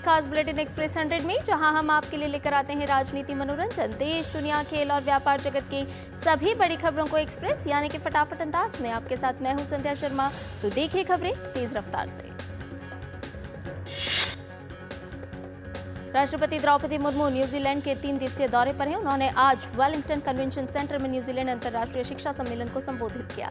खास bulletin express 100 में, जहां हम आपके लिए लेकर आते हैं राजनीति, मनोरंजन, देश, दुनिया, खेल और व्यापार जगत की सभी बड़ी खबरों को एक्सप्रेस यानी कि फटाफट अंदाज में। आपके साथ मैं हूं संध्या शर्मा। तो देखिए खबरें तेज रफ्तार से। राष्ट्रपति द्रौपदी मुर्मू न्यूजीलैंड के 3 दिवसीय दौरे पर हैं। उन्होंने आज वेलिंगटन कन्वेंशन सेंटर में न्यूजीलैंड अंतर्राष्ट्रीय शिक्षा सम्मेलन को संबोधित किया।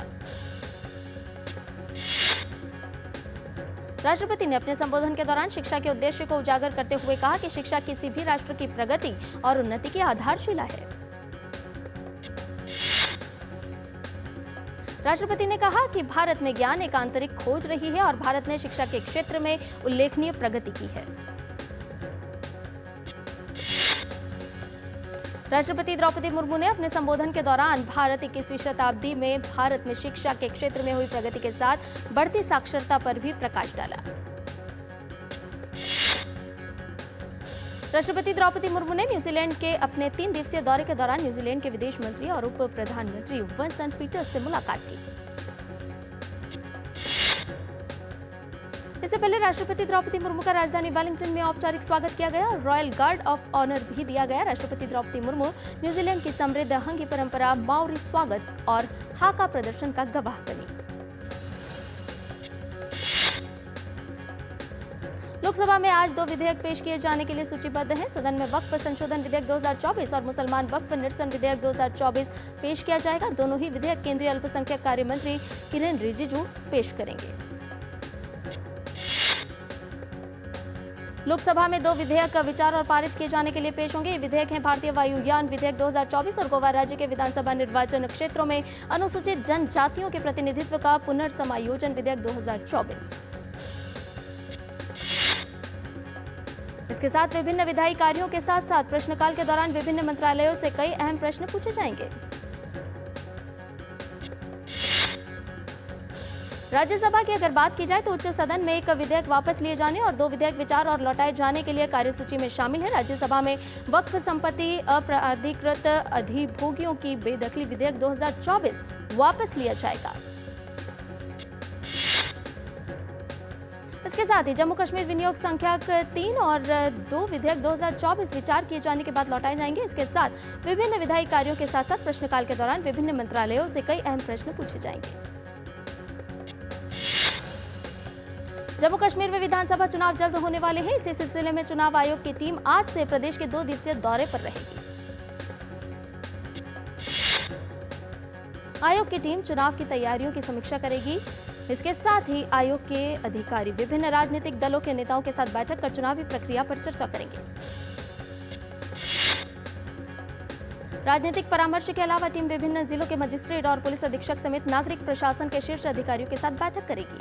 राष्ट्रपति ने अपने संबोधन के दौरान शिक्षा के उद्देश्य को उजागर करते हुए कहा कि शिक्षा किसी भी राष्ट्र की प्रगति और उन्नति की आधारशिला है। राष्ट्रपति ने कहा कि भारत में ज्ञान एक आंतरिक खोज रही है और भारत ने शिक्षा के क्षेत्र में उल्लेखनीय प्रगति की है। राष्ट्रपति द्रौपदी मुर्मू ने अपने संबोधन के दौरान भारत 21वीं शताब्दी में भारत में शिक्षा के क्षेत्र में हुई प्रगति के साथ बढ़ती साक्षरता पर भी प्रकाश डाला। राष्ट्रपति द्रौपदी मुर्मू ने न्यूजीलैंड के अपने 3 दिवसीय दौरे के दौरान न्यूजीलैंड के विदेश मंत्री और उप प्रधानमंत्री विंस्टन पीटर्स से मुलाकात की। इससे पहले राष्ट्रपति द्रौपदी मुर्मू का राजधानी वेलिंगटन में औपचारिक स्वागत किया गया और रॉयल गार्ड ऑफ ऑनर भी दिया गया। राष्ट्रपति द्रौपदी मुर्मू न्यूजीलैंड की समृद्ध हंगी परंपरा, माओरी स्वागत और हाका प्रदर्शन का गवाह बनी। लोकसभा में आज 2 विधेयक पेश किए जाने के लिए सूचीबद्ध हैं। सदन में वक्फ संशोधन विधेयक 2024 और मुसलमान वक्फ निरसन विधेयक 2024 पेश किया जाएगा। दोनों ही विधेयक केंद्रीय अल्पसंख्यक कार्य मंत्री किरेन रिजिजू पेश करेंगे। लोकसभा में 2 विधेयक विचार और पारित किए जाने के लिए पेश होंगे। ये विधेयक हैं भारतीय वायुयान विधेयक 2024 और गोवा राज्य के विधानसभा निर्वाचन क्षेत्रों में अनुसूचित जनजातियों के प्रतिनिधित्व का पुनर्समायोजन विधेयक 2024। इसके साथ विभिन्न विधायी कार्यों के साथ साथ प्रश्नकाल के दौरान विभिन्न मंत्रालयों से कई अहम प्रश्न पूछे जाएंगे। राज्यसभा की अगर बात की जाए तो उच्च सदन में 1 विधेयक वापस लिए जाने और 2 विधेयक विचार और लौटाए जाने के लिए कार्यसूची में शामिल है। राज्यसभा में वक्फ संपत्ति अप्राधिकृत अधिभोगियों की बेदखली विधेयक 2024 वापस लिया जाएगा। इसके साथ ही जम्मू कश्मीर विनियोग संख्यक 3 और 2 विधेयक 2024 विचार किए जाने के बाद लौटाए जाएंगे। इसके साथ विभिन्न विधायी कार्यों के साथ साथ प्रश्नकाल के दौरान विभिन्न मंत्रालयों से कई अहम प्रश्न पूछे जाएंगे। जम्मू कश्मीर में विधानसभा चुनाव जल्द होने वाले हैं। इसी सिलसिले में चुनाव आयोग की टीम आज से प्रदेश के 2 दिवसीय दौरे पर रहेगी। आयोग की टीम चुनाव की तैयारियों की समीक्षा करेगी। इसके साथ ही आयोग के अधिकारी विभिन्न राजनीतिक दलों के नेताओं के साथ बैठक कर चुनावी प्रक्रिया पर चर्चा करेंगे। राजनीतिक परामर्श के अलावा टीम विभिन्न जिलों के मजिस्ट्रेट और पुलिस अधीक्षक समेत नागरिक प्रशासन के शीर्ष अधिकारियों के साथ बैठक करेगी।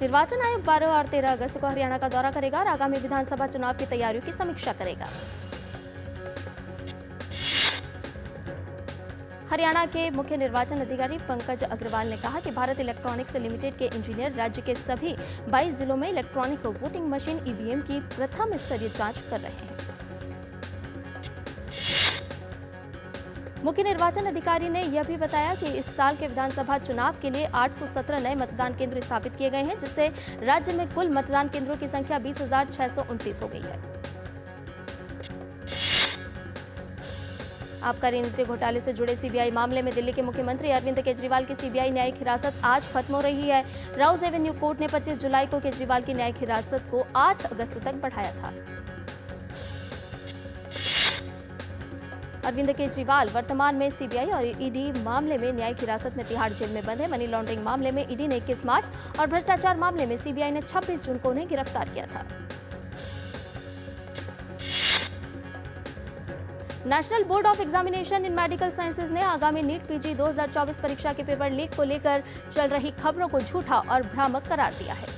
निर्वाचन आयोग 12 और 13 अगस्त को हरियाणा का दौरा करेगा और आगामी विधानसभा चुनाव की तैयारियों की समीक्षा करेगा। हरियाणा के मुख्य निर्वाचन अधिकारी पंकज अग्रवाल ने कहा कि भारत इलेक्ट्रॉनिक्स लिमिटेड के इंजीनियर राज्य के सभी 22 जिलों में इलेक्ट्रॉनिक वोटिंग मशीन ईवीएम की प्रथम स्तरीय जांच कर रहे हैं। मुख्य निर्वाचन अधिकारी ने यह भी बताया कि इस साल के विधानसभा चुनाव के लिए 817 नए मतदान केंद्र स्थापित किए गए हैं, जिससे राज्य में कुल मतदान केंद्रों की संख्या 20,629 हो गई है। आबकारी नीति घोटाले से जुड़े सीबीआई मामले में दिल्ली के मुख्यमंत्री अरविंद केजरीवाल की सीबीआई न्यायिक हिरासत आज खत्म हो रही है। राउज एवेन्यू कोर्ट ने 25 जुलाई को केजरीवाल की न्यायिक हिरासत को 8 अगस्त तक बढ़ाया था। अरविंद केजरीवाल वर्तमान में सीबीआई और ईडी मामले में न्यायिक हिरासत में तिहाड़ जेल में बंद है। मनी लॉन्ड्रिंग मामले में ईडी ने 21 मार्च और भ्रष्टाचार मामले में सीबीआई ने 26 जून को उन्हें गिरफ्तार किया था। National board of examination in medical sciences ने आगामी नीट पीजी 2024 परीक्षा के पेपर लीक को लेकर चल रही खबरों को झूठा और भ्रामक करार दिया है।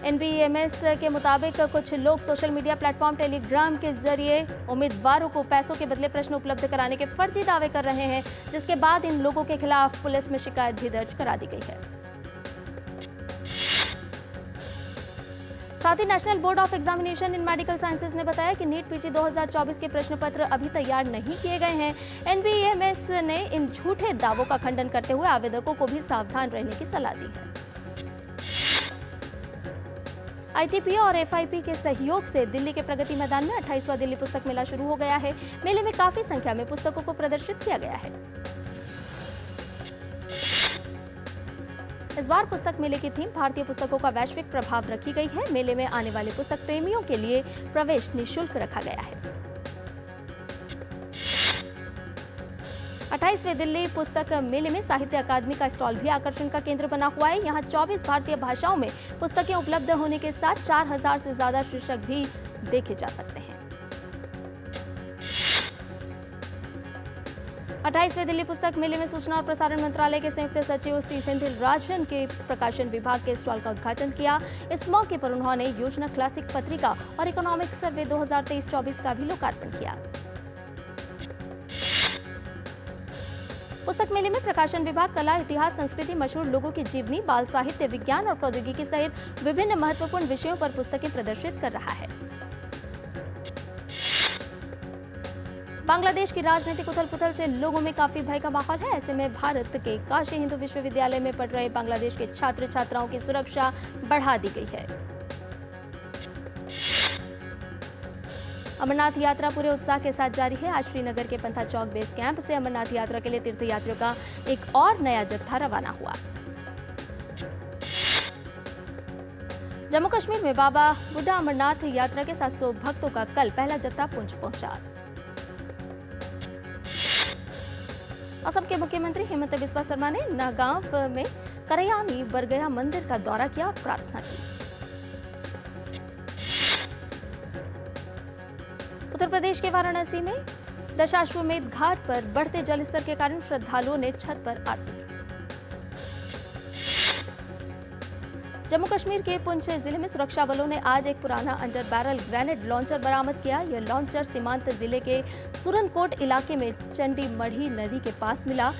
एनबीएमएस के मुताबिक कुछ लोग सोशल मीडिया प्लेटफॉर्म टेलीग्राम के जरिए उम्मीदवारों को पैसों के बदले प्रश्न उपलब्ध कराने के फर्जी दावे कर रहे हैं, जिसके बाद इन लोगों के खिलाफ पुलिस में शिकायत भी दर्ज करा दी गई है। साथ ही national board of examination in medical sciences ने बताया कि नीट पीजी 2024 के प्रश्न पत्र अभी तैयार नहीं किए गए हैं। एनबीएमएस ने इन झूठे दावों का खंडन करते हुए आवेदकों को भी सावधान रहने की सलाह दी है। आईटीपी और एफआईपी के सहयोग से दिल्ली के प्रगति मैदान में 28वां दिल्ली पुस्तक मेला शुरू हो गया है। मेले में काफी संख्या में पुस्तकों को प्रदर्शित किया गया है। इस बार पुस्तक मेले की थीम भारतीय पुस्तकों का वैश्विक प्रभाव रखी गई है। मेले में आने वाले पुस्तक प्रेमियों के लिए प्रवेश निःशुल्क रखा गया है। 28वें दिल्ली पुस्तक मेले में साहित्य अकादमी का स्टॉल भी आकर्षण का केंद्र बना हुआ है। यहाँ 24 भारतीय भाषाओं में पुस्तकें उपलब्ध होने के साथ 4000 से ज्यादा शीर्षक भी देखे जा सकते हैं। 28वें दिल्ली पुस्तक मेले में सूचना और प्रसारण मंत्रालय के संयुक्त सचिव सी सेंथिल राजन के प्रकाशन विभाग के स्टॉल का उद्घाटन किया। इस मौके पर उन्होंने योजना क्लासिक पत्रिका और इकोनॉमिक सर्वे 2023-24 का भी लोकार्पण किया। पुस्तक मेले में प्रकाशन विभाग कला, इतिहास, संस्कृति, मशहूर लोगों की जीवनी, बाल साहित्य, विज्ञान और प्रौद्योगिकी सहित विभिन्न महत्वपूर्ण विषयों पर पुस्तकें प्रदर्शित कर रहा है। बांग्लादेश की राजनीतिक उथल-पुथल से लोगों में काफी भय का माहौल है। ऐसे में भारत के काशी हिंदू विश्वविद्यालय में पढ़ रहे बांग्लादेश के छात्र छात्राओं की सुरक्षा बढ़ा दी गई है। अमरनाथ यात्रा पूरे उत्साह के साथ जारी है। आज श्रीनगर के पंथा चौक बेस कैंप से अमरनाथ यात्रा के लिए तीर्थयात्रियों का एक और नया जत्था रवाना हुआ। जम्मू कश्मीर में बाबा बुड्ढा अमरनाथ यात्रा के 700 भक्तों का कल पहला जत्था पुंछ पहुंचा। असम के मुख्यमंत्री हेमंत बिस्वा शर्मा ने नागांव में करयानी बरगया मंदिर का दौरा किया और प्रार्थना की। उत्तर प्रदेश के वाराणसी में दशाश्वमेध घाट पर बढ़ते जलस्तर के कारण श्रद्धालुओं ने छत पर आरती की। जम्मू कश्मीर के पुंछ जिले में सुरक्षा बलों ने आज एक पुराना अंडर बैरल ग्रेनेड लॉन्चर बरामद किया। यह लॉन्चर सीमांत जिले के सुरनकोट इलाके में चंडी मढ़ी नदी के पास मिला।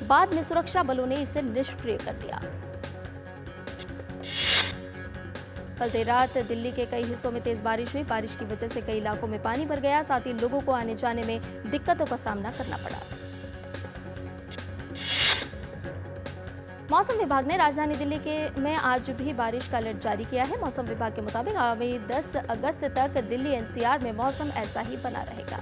बाद में सुरक्षा बलों ने इसे निष्क्रिय कर दिया। कल देर रात दिल्ली के कई हिस्सों में तेज बारिश हुई। बारिश की वजह से कई इलाकों में पानी भर गया। साथ ही लोगों को आने जाने में दिक्कतों का सामना करना पड़ा। मौसम विभाग ने राजधानी दिल्ली में आज भी बारिश का अलर्ट जारी किया है। मौसम विभाग के मुताबिक आगामी 10 अगस्त तक दिल्ली एनसीआर में मौसम ऐसा ही बना रहेगा।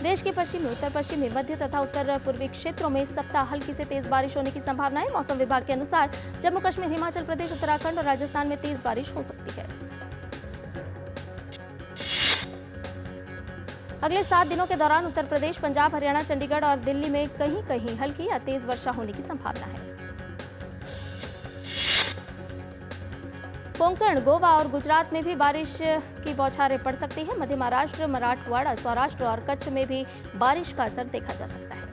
देश के पश्चिमी, उत्तर पश्चिमी, मध्य तथा उत्तर पूर्वी क्षेत्रों में इस सप्ताह हल्की से तेज बारिश होने की संभावना है। मौसम विभाग के अनुसार जम्मू कश्मीर, हिमाचल प्रदेश, उत्तराखंड और राजस्थान में तेज बारिश हो सकती है। अगले 7 दिनों के दौरान उत्तर प्रदेश, पंजाब, हरियाणा, चंडीगढ़ और दिल्ली में कहीं कहीं हल्की या तेज वर्षा होने की संभावना है। कोंकण, गोवा और गुजरात में भी बारिश की बौछारें पड़ सकती है। मध्य महाराष्ट्र, मराठवाड़ा, सौराष्ट्र और कच्छ में भी बारिश का असर देखा जा सकता है।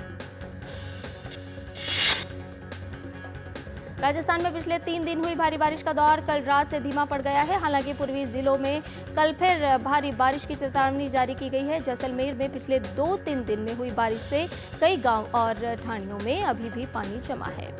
राजस्थान में पिछले 3 दिन हुई भारी बारिश का दौर कल रात से धीमा पड़ गया है। हालांकि पूर्वी जिलों में कल फिर भारी बारिश की चेतावनी जारी की गई है। जैसलमेर में पिछले 2-3 दिन में हुई बारिश से कई गांव और ढाणियों में अभी भी पानी जमा है।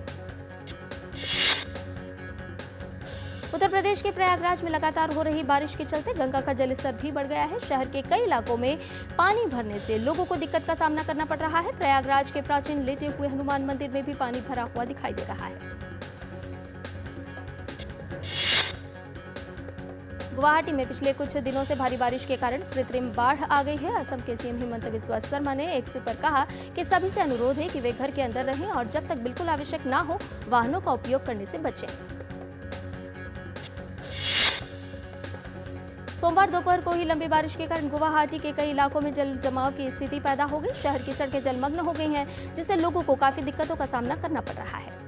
उत्तर प्रदेश के प्रयागराज में लगातार हो रही बारिश के चलते गंगा का जलस्तर भी बढ़ गया है। शहर के कई इलाकों में पानी भरने से लोगों को दिक्कत का सामना करना पड़ रहा है। प्रयागराज के प्राचीन लेटे हुए हनुमान मंदिर में भी पानी भरा हुआ दिखाई दे रहा है। गुवाहाटी में पिछले कुछ दिनों से भारी बारिश के कारण कृत्रिम बाढ़ आ गई है। असम के सीएम हेमंत बिस्वा शर्मा ने एक्स पर कहा कि सभी से अनुरोध है कि वे घर के अंदर रहें और जब तक बिल्कुल आवश्यक ना हो वाहनों का उपयोग करने से बचें। सोमवार दोपहर को ही लंबी बारिश के कारण गुवाहाटी के कई इलाकों में जल जमाव की स्थिति पैदा हो गई। शहर की सड़कें जलमग्न हो गई हैं, जिससे लोगों को काफी दिक्कतों का सामना करना पड़ रहा है।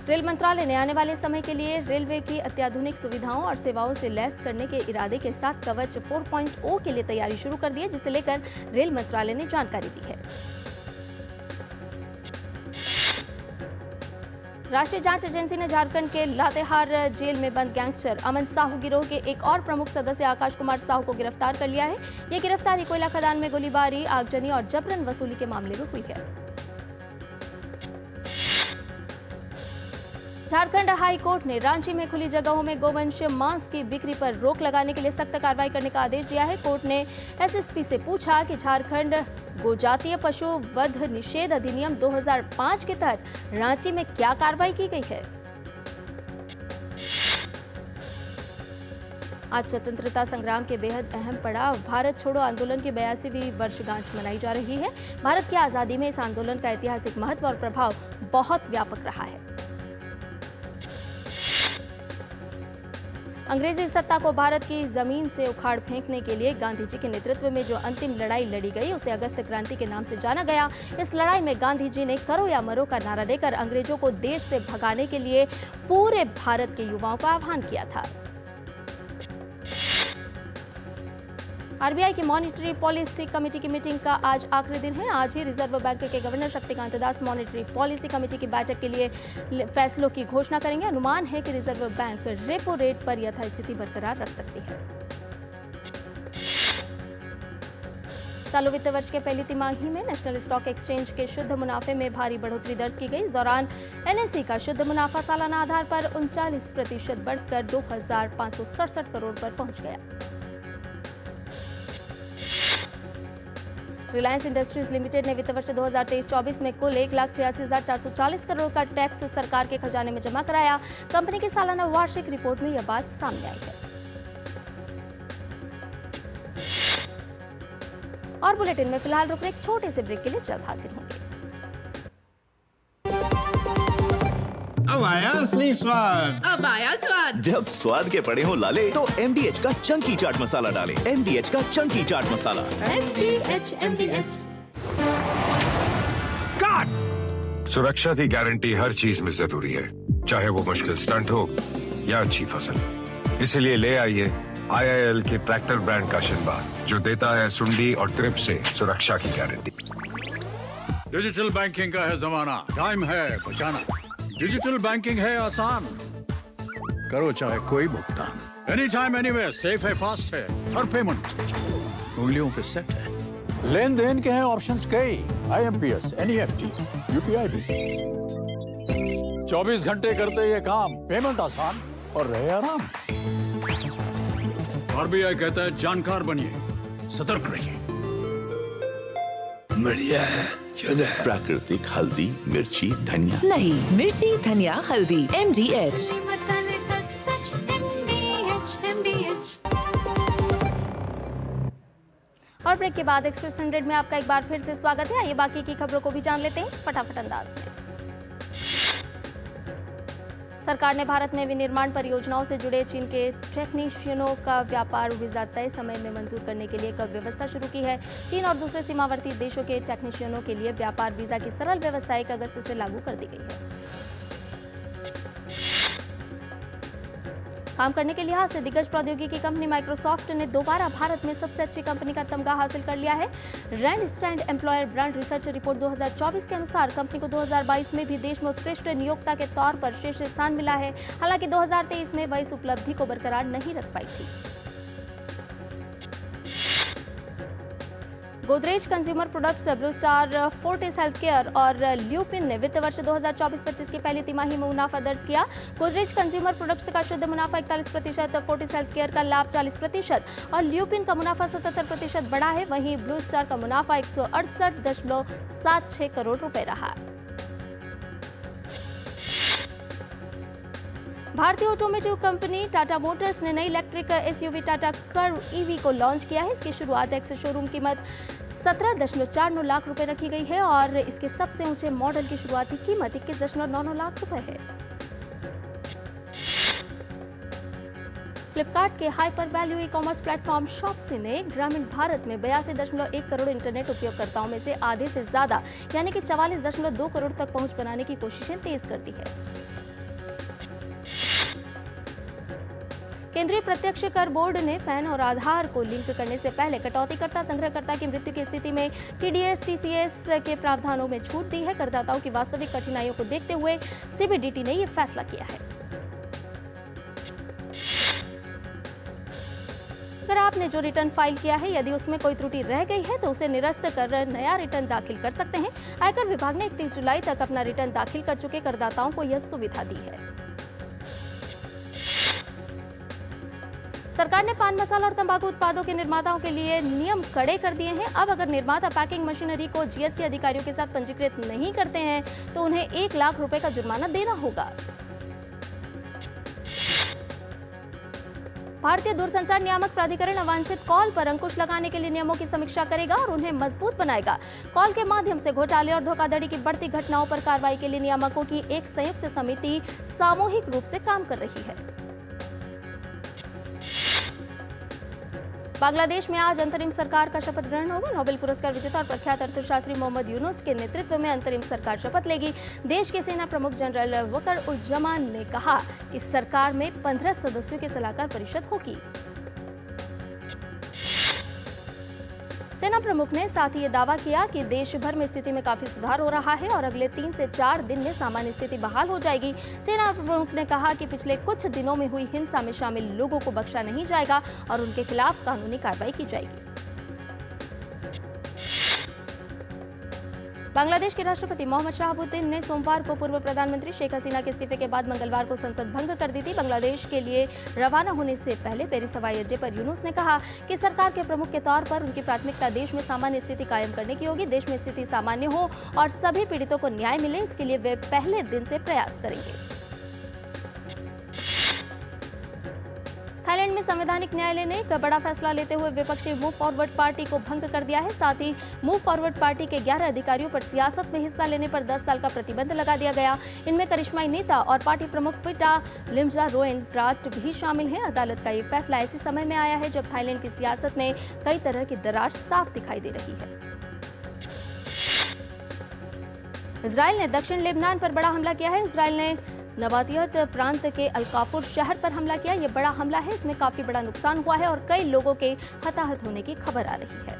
रेल मंत्रालय ने आने वाले समय के लिए रेलवे की अत्याधुनिक सुविधाओं और सेवाओं से लैस करने के इरादे के साथ कवच 4.0 के लिए तैयारी शुरू कर दी है, जिसे लेकर रेल मंत्रालय ने जानकारी दी है। राष्ट्रीय जांच एजेंसी ने झारखंड के लातेहार जेल में बंद गैंगस्टर अमन साहू गिरोह के एक और प्रमुख सदस्य आकाश कुमार साहू को गिरफ्तार कर लिया है। ये गिरफ्तारी कोयला खदान में गोलीबारी, आगजनी और जबरन वसूली के मामले में हुई है। झारखंड हाई कोर्ट ने रांची में खुली जगहों में गोवंश मांस की बिक्री पर रोक लगाने के लिए सख्त कार्रवाई करने का आदेश दिया है। कोर्ट ने एसएसपी से पूछा कि झारखंड गोजातीय पशु वध निषेध अधिनियम 2005 के तहत रांची में क्या कार्रवाई की गई है। आज स्वतंत्रता संग्राम के बेहद अहम पड़ाव भारत छोड़ो आंदोलन की 82वीं वर्षगांठ मनाई जा रही है। भारत की आजादी में इस आंदोलन का ऐतिहासिक महत्व और प्रभाव बहुत व्यापक रहा है। अंग्रेजी सत्ता को भारत की जमीन से उखाड़ फेंकने के लिए गांधी जी के नेतृत्व में जो अंतिम लड़ाई लड़ी गई उसे अगस्त क्रांति के नाम से जाना गया। इस लड़ाई में गांधी जी ने करो या मरो का नारा देकर अंग्रेजों को देश से भगाने के लिए पूरे भारत के युवाओं का आह्वान किया था। आरबीआई की मॉनेटरी पॉलिसी कमेटी की मीटिंग का आज आखिरी दिन है। आज ही रिजर्व बैंक के governor Shaktikanta Das monetary policy committee की बैठक के लिए फैसलों की घोषणा करेंगे। अनुमान है कि रिजर्व बैंक रेपो रेट पर यथास्थिति बरकरार रख सकती है। चालू वित्त वर्ष के पहली तिमाही में नेशनल स्टॉक एक्सचेंज के शुद्ध मुनाफे में भारी बढ़ोतरी दर्ज की गई। इस दौरान एनएसई का शुद्ध मुनाफा सालाना आधार पर 39% बढ़कर 2,567 करोड़ पर पहुंच गया। रिलायंस इंडस्ट्रीज लिमिटेड ने वित्त वर्ष 2023-24 में कुल 1,86,440 करोड़ का टैक्स सरकार के खजाने में जमा कराया। कंपनी की सालाना वार्षिक रिपोर्ट में यह बात सामने आई है। और बुलेटिन में फिलहाल रुक एक छोटे से ब्रेक के लिए जल्द हाजिर होंगे। अब आया असली स्वाद। अब आया स्वाद। जब स्वाद के पड़े हो लाले तो MDH का चंकी चाट मसाला डालें। MDH का चंकी चाट मसाला। MDH। काट। सुरक्षा की गारंटी हर चीज में जरूरी है, चाहे वो मुश्किल स्टंट हो या अच्छी फसल। इसीलिए ले आइए IIL के ट्रैक्टर ब्रांड का शिनबार, जो देता है सुंडी और ट्रिप से सुरक्षा की गारंटी। डिजिटल बैंकिंग का है जमाना, टाइम है बचाना। डिजिटल बैंकिंग है आसान, करो चाहे कोई भुगतान। एनी टाइम एनीवेयर, सेफ है, फास्ट है, हर पेमेंट उंगलियों पे सेट है। लेन देन के हैं ऑप्शंस कई, IMPS, NEFT, UPI भी। 24 घंटे करते ये काम, पेमेंट आसान और रहे आराम। RBI कहता है जानकार बनिए, सतर्क रहिए। बढ़िया है, प्राकृतिक हल्दी, मिर्ची, धनिया। नहीं, मिर्ची, धनिया, हल्दी, MDH। मसाले सच MDH। और ब्रेक के बाद एक्सप्रेस 100 में आपका एक बार फिर से स्वागत है। आइए बाकी की खबरों को भी जान लेते हैं फटाफट अंदाज में। सरकार ने भारत में विनिर्माण परियोजनाओं से जुड़े चीन के टेक्नीशियनों का व्यापार वीजा तय समय में मंजूर करने के लिए एक व्यवस्था शुरू की है। चीन और दूसरे सीमावर्ती देशों के टेक्नीशियनों के लिए व्यापार वीजा की सरल व्यवस्था 1 अगस्त से लागू कर दी गई है। काम करने के लिहाज से दिग्गज प्रौद्योगिकी कंपनी माइक्रोसॉफ्ट ने दोबारा भारत में सबसे अच्छी कंपनी का तमगा हासिल कर लिया है। Randstad employer brand research report 2024 के अनुसार कंपनी को 2022 में भी देश में उत्कृष्ट नियोक्ता के तौर पर शीर्ष स्थान मिला है। हालांकि 2023 में वह इस उपलब्धि को बरकरार नहीं रख पाई थी। Godrej consumer products, blue star, Fortis healthcare और ल्यूपिन ने वित्त वर्ष 2024-25 की पहली तिमाही में मुनाफा दर्ज किया। गोदरेज कंज्यूमर प्रोडक्ट्स का शुद्ध मुनाफा 41%, फोर्टिस हेल्थकेयर का लाभ 40% और ल्यूपिन का मुनाफा 77% बढ़ा है। वहीं ब्लू स्टार का मुनाफा 168.76 करोड़ रुपए रहा। भारतीय ऑटोमोटिव कंपनी टाटा मोटर्स ने नई electric SUV Tata curve EV को लॉन्च किया है। इसकी शुरुआत एक्स शोरूम कीमत 17.49 लाख रुपए रखी गई है और इसके सबसे ऊंचे मॉडल की शुरुआती कीमत 21.99 लाख रुपए है। फ्लिपकार्ट के hyper value e-commerce platform Shopsy ने ग्रामीण भारत में 82.1 करोड़ इंटरनेट उपयोगकर्ताओं में से आधे से ज्यादा यानी कि 44.2 करोड़ तक पहुंच बनाने की कोशिशें तेज कर दी है। केंद्रीय प्रत्यक्ष कर बोर्ड ने पैन और आधार को लिंक करने से पहले कटौतीकर्ता संग्रहकर्ता की मृत्यु की स्थिति में TDS TCS के प्रावधानों में छूट दी है। करदाताओं की वास्तविक कठिनाइयों को देखते हुए CBDT ने यह फैसला किया है। अगर आपने जो रिटर्न फाइल किया है यदि उसमें कोई त्रुटि रह गई है तो उसे निरस्त कर नया रिटर्न दाखिल कर सकते हैं। आयकर विभाग ने 31 जुलाई तक अपना रिटर्न दाखिल कर चुके करदाताओं को यह सुविधा दी है। सरकार ने पान मसाला और तंबाकू उत्पादों के निर्माताओं के लिए नियम कड़े कर दिए हैं। अब अगर निर्माता पैकिंग मशीनरी को जीएसटी अधिकारियों के साथ पंजीकृत नहीं करते हैं तो उन्हें 1 लाख रुपए का जुर्माना देना होगा। भारतीय दूरसंचार नियामक प्राधिकरण अवांछित कॉल पर अंकुश लगाने के लिए नियमों की समीक्षा करेगा और उन्हें मजबूत बनाएगा। कॉल के माध्यम से घोटाले और धोखाधड़ी की बढ़ती घटनाओं पर कार्रवाई के लिए नियामकों की एक संयुक्त समिति सामूहिक रूप से काम कर रही है। बांग्लादेश में आज अंतरिम सरकार का शपथ ग्रहण होगा। नोबेल पुरस्कार विजेता और प्रख्यात अर्थशास्त्री मोहम्मद यूनुस के नेतृत्व में अंतरिम सरकार शपथ लेगी। देश के सेना प्रमुख जनरल वकर उल जमान ने कहा कि सरकार में 15 सदस्यों की सलाहकार परिषद होगी। सेना प्रमुख ने साथ ही ये दावा किया कि देश भर में स्थिति में काफी सुधार हो रहा है और अगले 3 से 4 दिन में सामान्य स्थिति बहाल हो जाएगी। सेना प्रमुख ने कहा कि पिछले कुछ दिनों में हुई हिंसा में शामिल लोगों को बख्शा नहीं जाएगा और उनके खिलाफ कानूनी कार्रवाई की जाएगी। बांग्लादेश के राष्ट्रपति मोहम्मद शहाबुद्दीन ने सोमवार को पूर्व प्रधानमंत्री शेख हसीना के इस्तीफे के बाद मंगलवार को संसद भंग कर दी थी। बांग्लादेश के लिए रवाना होने से पहले पेरिस हवाई अड्डे पर यूनुस ने कहा कि सरकार के प्रमुख के तौर पर उनकी प्राथमिकता देश में सामान्य स्थिति कायम करने की होगी। देश में स्थिति सामान्य हो और सभी पीड़ितों को न्याय मिले, इसके लिए वे पहले दिन से प्रयास करेंगे। थाईलैंड में संवैधानिक न्यायालय ने एक बड़ा फैसला लेते हुए विपक्षी मूव फॉरवर्ड पार्टी को भंग कर दिया है। साथ ही मूव फॉरवर्ड पार्टी के 11 अधिकारियों पर सियासत में हिस्सा लेने पर 10 साल का प्रतिबंध लगा दिया गया। इनमें करिश्माई नेता और पार्टी प्रमुख पिटा लिमजारोएनट्राट भी शामिल हैं। अदालत का ये फैसला ऐसे समय में आया है जब थाईलैंड की सियासत में कई तरह की दरार साफ दिखाई दे रही है। इजराइल ने दक्षिण लेबनान पर बड़ा हमला किया है। इजराइल ने नबातियत प्रांत के अलकापुर शहर पर हमला किया। यह बड़ा हमला है, इसमें काफी बड़ा नुकसान हुआ है और कई लोगों के हताहत होने की खबर आ रही है।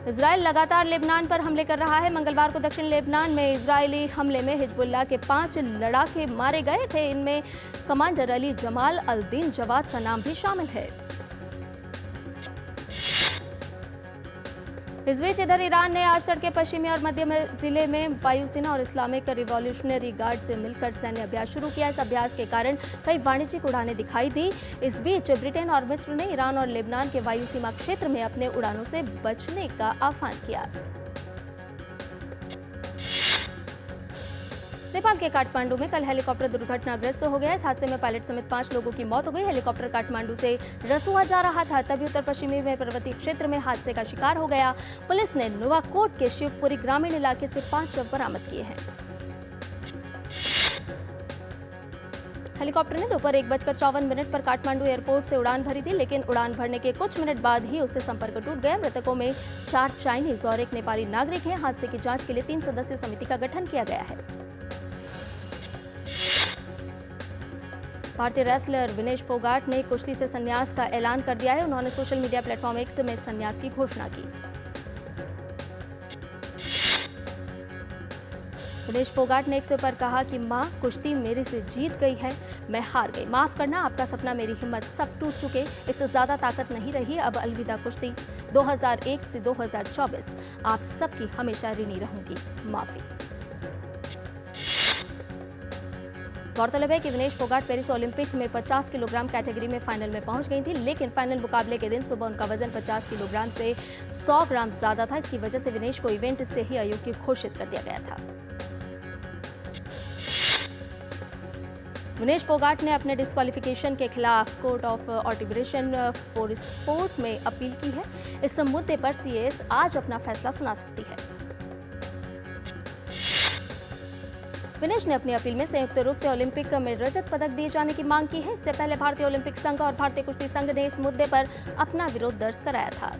इजराइल लगातार लेबनान पर हमले कर रहा है। मंगलवार को दक्षिण लेबनान में इजरायली हमले में हिजबुल्लाह के 5 लड़ाके मारे गए थे। इनमें कमांडर अली जमाल अल दीन जवाद का नाम भी शामिल है। इस बीच इधर ईरान ने आज तड़के पश्चिमी और मध्य जिले में वायुसेना और इस्लामिक रिवॉल्यूशनरी गार्ड से मिलकर सैन्य अभ्यास शुरू किया। इस अभ्यास के कारण कई वाणिज्यिक उड़ानें दिखाई दी। इस बीच ब्रिटेन और मिस्र ने ईरान और लेबनान के वायु सीमा क्षेत्र में अपने उड़ानों से बचने का आह्वान किया। नेपाल के काठमांडू में कल हेलीकॉप्टर दुर्घटनाग्रस्त हो गया। इस हादसे में पायलट समेत 5 लोगों की मौत हो गई। हेलीकॉप्टर काठमांडू से रसुआ जा रहा था, तभी उत्तर पश्चिमी में पर्वतीय क्षेत्र में हादसे का शिकार हो गया। पुलिस ने नुवाकोट के शिवपुरी ग्रामीण इलाके से 5 शव बरामद किए हैं। हेलीकॉप्टर ने दोपहर 1:54 पर काठमांडू एयरपोर्ट से उड़ान भरी थी, लेकिन उड़ान भरने के कुछ मिनट बाद ही उससे संपर्क टूट गया। मृतकों में 4 चाइनीज और 1 नेपाली नागरिक हैं। हादसे की जांच के लिए 3 सदस्यीय समिति का गठन किया गया है। भारतीय रेसलर विनेश फोगाट ने कुश्ती से संन्यास का ऐलान कर दिया है। उन्होंने सोशल मीडिया प्लेटफॉर्म एक्स में संन्यास की घोषणा की। विनेश फोगाट ने एक्स पर कहा कि मां, कुश्ती मेरे से जीत गई है, मैं हार गई, माफ करना, आपका सपना, मेरी हिम्मत सब टूट चुके, इससे ज्यादा ताकत नहीं रही, अब अलविदा कुश्ती। 2001 से 2024 आप सबकी हमेशा ऋणी रहूंगी, माफी। गौरतलब है कि विनेश फोगाट पेरिस ओलंपिक में 50 किलोग्राम कैटेगरी में फाइनल में पहुंच गई थी, लेकिन फाइनल मुकाबले के दिन सुबह उनका वजन 50 किलोग्राम से 100 ग्राम ज्यादा था। इसकी वजह से विनेश को इवेंट से ही अयोग्य घोषित कर दिया गया था। विनेश फोगाट ने अपने डिस्क्वालिफिकेशन के खिलाफ court of arbitration for sport में अपील की है। इस मुद्दे पर सीएस आज अपना फैसला सुना सकती है। विनेश ने अपनी अपील में संयुक्त रूप से ओलंपिक में रजत पदक दिए जाने की मांग की है। इससे पहले भारतीय ओलंपिक संघ और भारतीय कुश्ती संघ ने इस मुद्दे पर अपना विरोध दर्ज कराया था।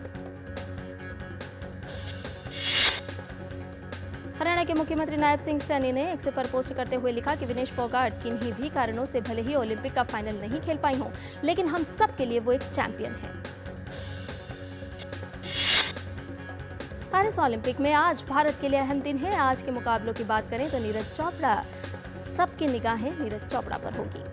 हरियाणा के मुख्यमंत्री नायब सिंह सैनी ने एक्स पर पोस्ट करते हुए लिखा कि विनेश फोगाट किन्हीं भी कारणों से भले ही ओलंपिक का फाइनल नहीं खेल पाई हों, लेकिन हम सब के लिए वो एक चैंपियन है। पेरिस ओलंपिक में आज भारत के लिए अहम दिन है। आज के मुकाबलों की बात करें तो नीरज चोपड़ा, सबकी निगाहें नीरज चोपड़ा पर होगी।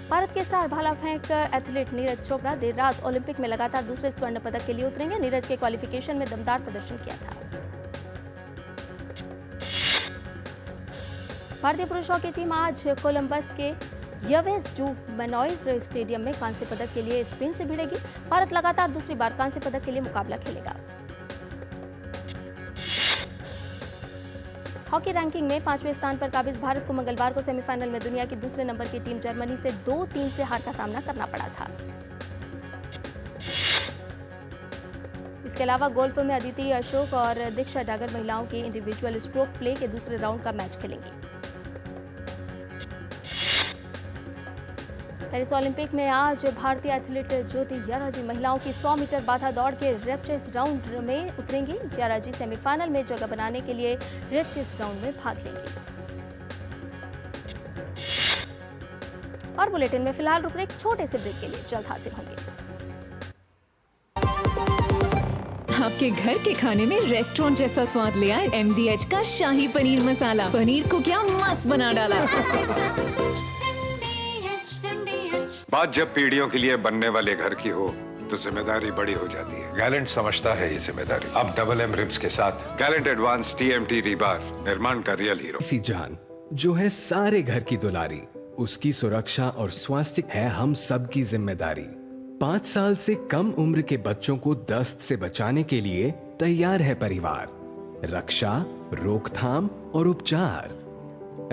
भारत के स्टार भाला फेंक एथलीट नीरज चोपड़ा देर रात ओलंपिक में लगातार दूसरे स्वर्ण पदक के लिए उतरेंगे। नीरज के क्वालिफिकेशन में दमदार प्रदर्शन किया था। भारतीय पुरुष हॉकी टीम आज कोलंबस के यवेस जू मेनोइर स्टेडियम में कांस्य पदक के लिए स्पेन से भिड़ेगी। भारत लगातार दूसरी बार कांस्य पदक के लिए मुकाबला खेलेगा। हॉकी रैंकिंग में 5वें स्थान पर काबिज भारत को मंगलवार को सेमीफाइनल में दुनिया की दूसरे नंबर की टीम जर्मनी से 2-3 से हार का सामना करना पड़ा था। इसके अलावा गोल्फ में अदिति अशोक और दीक्षा डागर महिलाओं के इंडिविजुअल स्ट्रोक प्ले के दूसरे राउंड का मैच खेलेंगी। पेरिस ओलंपिक में आज भारतीय एथलीट ज्योति याराजी महिलाओं की 100 मीटर बाधा दौड़ के रेपचेस राउंड में उतरेंगी। याराजी सेमीफाइनल में जगह बनाने के लिए रेपचेस राउंड में भाग लेंगी। और बुलेटिन में फिलहाल रुक रहे एक छोटे से ब्रेक के लिए जल्द हाजिर होंगे। आपके घर के खाने में रेस्टोरेंट जैसा स्वाद ले आए MDH का शाही पनीर मसाला। पनीर को क्या मस्त बना डाला। बात जब पीढ़ियों के लिए बनने वाले घर की हो तो जिम्मेदारी बड़ी हो जाती है। गैलेंट समझता है ये जिम्मेदारी। अब डबल M रिब्स के साथ गैलेंट एडवांस TMT रीबार निर्माण का रियल हीरो। ऐसी जान जो है सारे घर की दुलारी, उसकी सुरक्षा और स्वास्थ्य है हम सब की जिम्मेदारी। 5 साल से कम उम्र के बच्चों को दस्त से बचाने के लिए तैयार है परिवार। रक्षा, रोकथाम और उपचार।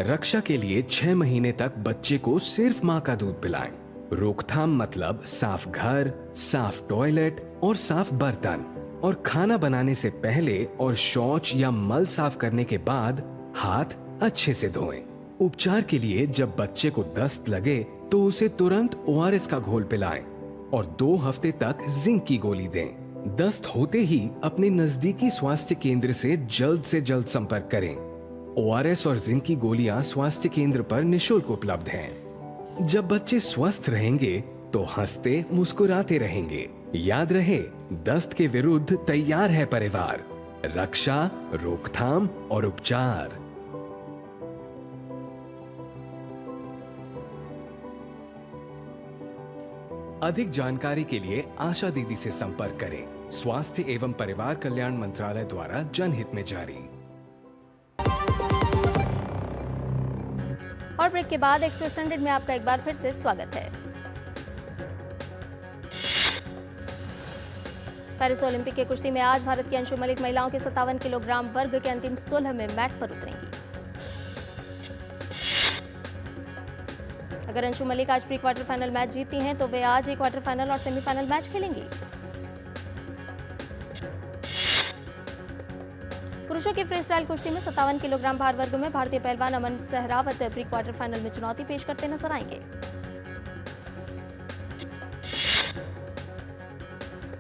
रक्षा के लिए 6 महीने तक बच्चे को सिर्फ माँ का दूध पिलाएं। रोकथाम मतलब साफ घर, साफ टॉयलेट और साफ बर्तन, और खाना बनाने से पहले और शौच या मल साफ करने के बाद हाथ अच्छे से धोएं। उपचार के लिए जब बच्चे को दस्त लगे तो उसे तुरंत ORS का घोल पिलाएं और 2 हफ्ते तक जिंक की गोली दें। दस्त होते ही अपने नजदीकी स्वास्थ्य केंद्र से जल्द संपर्क करें। ORS और जिंक की गोलियां स्वास्थ्य केंद्र पर निशुल्क उपलब्ध हैं। जब बच्चे स्वस्थ रहेंगे तो हंसते मुस्कुराते रहेंगे। याद रहे, दस्त के विरुद्ध तैयार है परिवार। रक्षा, रोकथाम और उपचार। अधिक जानकारी के लिए आशा दीदी से संपर्क करें। स्वास्थ्य एवं परिवार कल्याण मंत्रालय द्वारा जनहित में जारी। और ब्रेक के बाद एक्सप्रेस 100 में आपका एक बार फिर से स्वागत है। पेरिस ओलंपिक के कुश्ती में आज भारत की अंशु मलिक महिलाओं के 57 किलोग्राम वर्ग के अंतिम 16 में मैट पर उतरेंगी। अगर अंशु मलिक आज प्री क्वार्टर फाइनल मैच जीतती हैं तो वे आज एक क्वार्टर फाइनल और सेमीफाइनल मैच खेलेंगी। पुरुषों की फ्री स्टाइल कुश्ती में 57 किलोग्राम भार वर्ग में भारतीय पहलवान अमन सहरावत प्री क्वार्टर फाइनल में चुनौती पेश करते नजर आएंगे।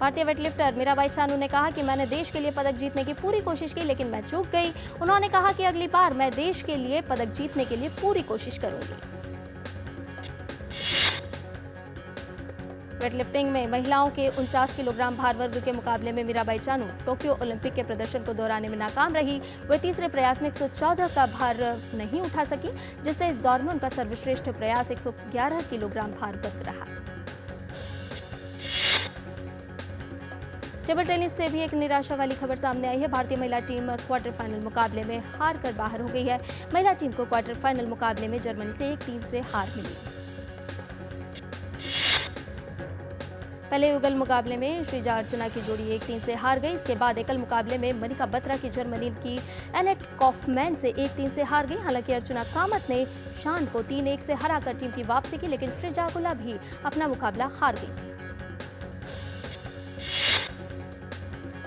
भारतीय वेटलिफ्टर मीराबाई चानू ने कहा कि मैंने देश के लिए पदक जीतने की पूरी कोशिश की, लेकिन मैं चूक गई। उन्होंने कहा कि अगली बार मैं देश के लिए पदक जीतने के लिए पूरी कोशिश करूंगी। वेटलिफ्टिंग में महिलाओं के 49 किलोग्राम भार वर्ग के मुकाबले में मीराबाई चानू टोक्यो ओलंपिक के प्रदर्शन को दोहराने में नाकाम रही। वे तीसरे प्रयास में 114 का भार नहीं उठा सकी, जिससे इस दौर में उनका सर्वश्रेष्ठ प्रयास 111 किलोग्राम भार वर्ग रहा। टेबल टेनिस से भी एक निराशा वाली खबर सामने आई है। भारतीय महिला टीम क्वार्टर फाइनल मुकाबले में हार कर बाहर हो गई है। महिला टीम को क्वार्टर फाइनल मुकाबले में जर्मनी से 1-3 से हार मिली। पहले युगल मुकाबले में श्रीजा अर्चना की जोड़ी 1-3 से हार गई। इसके बाद एकल मुकाबले में मनिका बत्रा की जर्मनी की एनेट कॉफमैन से 1-3 से हार गई। हालांकि अर्चना कामत ने शान को 3-1 से हराकर टीम की वापसी की, लेकिन श्रीजा गुला भी अपना मुकाबला हार गई।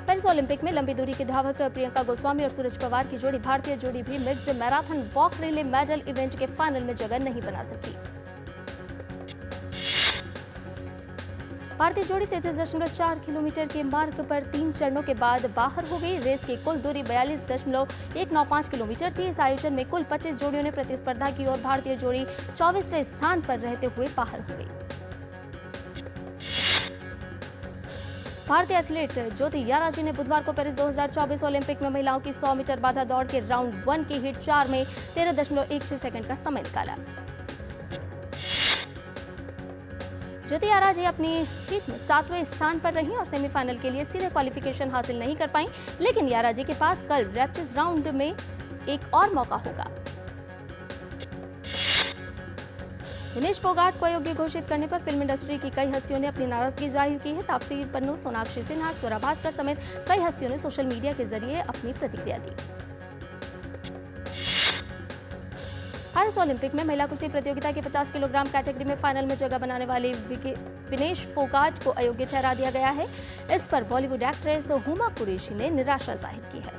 पेरिस ओलंपिक में लंबी दूरी की धावक प्रियंका गोस्वामी और सूरज पवार की जोड़ी भारतीय जोड़ी भी mixed marathon walk relay medal event के फाइनल में जगह नहीं बना सकी। भारतीय जोड़ी 33.4 किलोमीटर के मार्ग पर 3 चरणों के बाद बाहर हो गई। रेस की कुल दूरी 42.195 किलोमीटर थी। इस आयोजन में कुल 25 जोड़ियों ने प्रतिस्पर्धा की और भारतीय जोड़ी 24वें स्थान पर रहते हुए बाहर हो गई। भारतीय एथलीट ज्योति याराजी ने बुधवार को पेरिस 2024 ओलंपिक में महिलाओं की 100 मीटर बाधा दौड़ के राउंड 1 की हिट 4 में 13.16 सेकंड का समय निकाला। ज्योति याराजी अपनी हिट में 7वें स्थान पर रही और सेमीफाइनल के लिए सीधे क्वालिफिकेशन हासिल नहीं कर पाई, लेकिन याराजी के पास कल रैपिड राउंड में एक और मौका होगा। विनेश फोगाट को अयोग्य घोषित करने पर फिल्म इंडस्ट्री की कई हस्तियों ने अपनी नाराजगी जाहिर की है। तापसी पन्नू, सोनाक्षी सिन्हा, स्वरा भास्कर समेत कई हस्तियों ने सोशल मीडिया के जरिए अपनी प्रतिक्रिया दी। पेरिस ओलंपिक में महिला कुश्ती प्रतियोगिता के 50 किलोग्राम कैटेगरी में फाइनल में जगह बनाने वाले विनेश फोगाट को अयोग्य ठहरा दिया गया है। इस पर बॉलीवुड एक्ट्रेस हुमा कुरैशी ने निराशा जाहिर की है।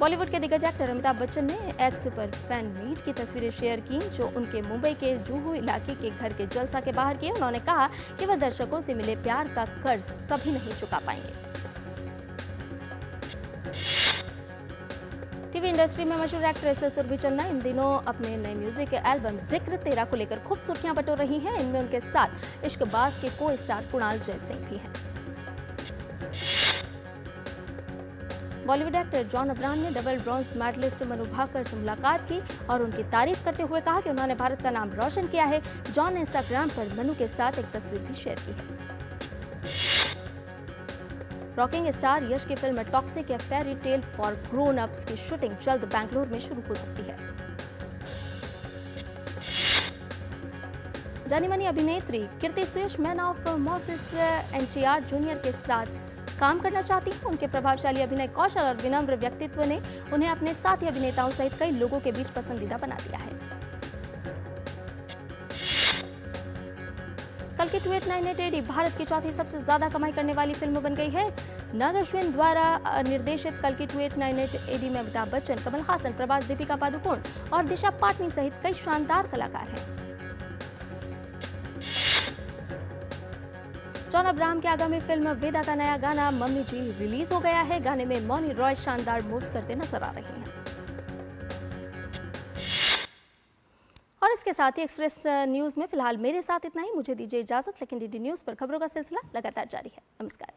बॉलीवुड के दिग्गज एक्टर अमिताभ बच्चन ने एक्स पर फैन मीट की तस्वीरें शेयर की जो उनके मुंबई के जुहू इलाके के घर के जलसा के बाहर किए। उन्होंने कहा कि वह दर्शकों से मिले प्यार का कर्ज कभी नहीं चुका पाएंगे। टीवी इंडस्ट्री में मशहूर एक्ट्रेस सुरभि चन्ना इन दिनों अपने नए म्यूजिक एल्बम जिक्र तेरा को लेकर खूब सुर्खियां बटोर रही हैं। इनमें उनके साथ इश्कबाज के को स्टार कुणाल जयसिंह भी हैं। बॉलीवुड एक्टर जॉन अब्राहम ने double bronze medallist Manu Bhaker से मुलाकात की और उनकी तारीफ करते हुए कहा कि उन्होंने भारत का नाम रोशन किया है। जॉन ने इंस्टाग्राम पर मनु के साथ एक तस्वीर भी शेयर की है। रॉकिंग स्टार यश की फिल्म टॉक्सिक या fairy tale for grown ups की शूटिंग जल्द बेंगलुरु में शुरू हो सकती है। जानी मानी अभिनेत्री Kirti Suyash man of masses NTR junior के साथ काम करना चाहती हैं। उनके प्रभावशाली अभिनय कौशल और विनम्र व्यक्तित्व ने उन्हें अपने साथी अभिनेताओं सहित कई लोगों के बीच पसंदीदा बना दिया है। कल की ट्वीट 988 भारत की चौथी सबसे ज्यादा कमाई करने वाली फिल्म बन गई है। नागश्विन द्वारा निर्देशित कल की ट्वीट 988 में अमिताभ बच्चन, कमल हासन, प्रभास, दीपिका पादुकोण और दिशा पाटनी सहित कई शानदार कलाकार हैं। जॉन अब्राहम की आगामी फिल्म वेदा का नया गाना मम्मी जी रिलीज हो गया है। गाने में मौनी रॉय शानदार मूव्स करते नजर आ रही हैं। और इसके साथ ही एक्सप्रेस न्यूज में फिलहाल मेरे साथ इतना ही। मुझे दीजिए इजाजत, लेकिन डीडी न्यूज पर खबरों का सिलसिला लगातार जारी है। नमस्कार।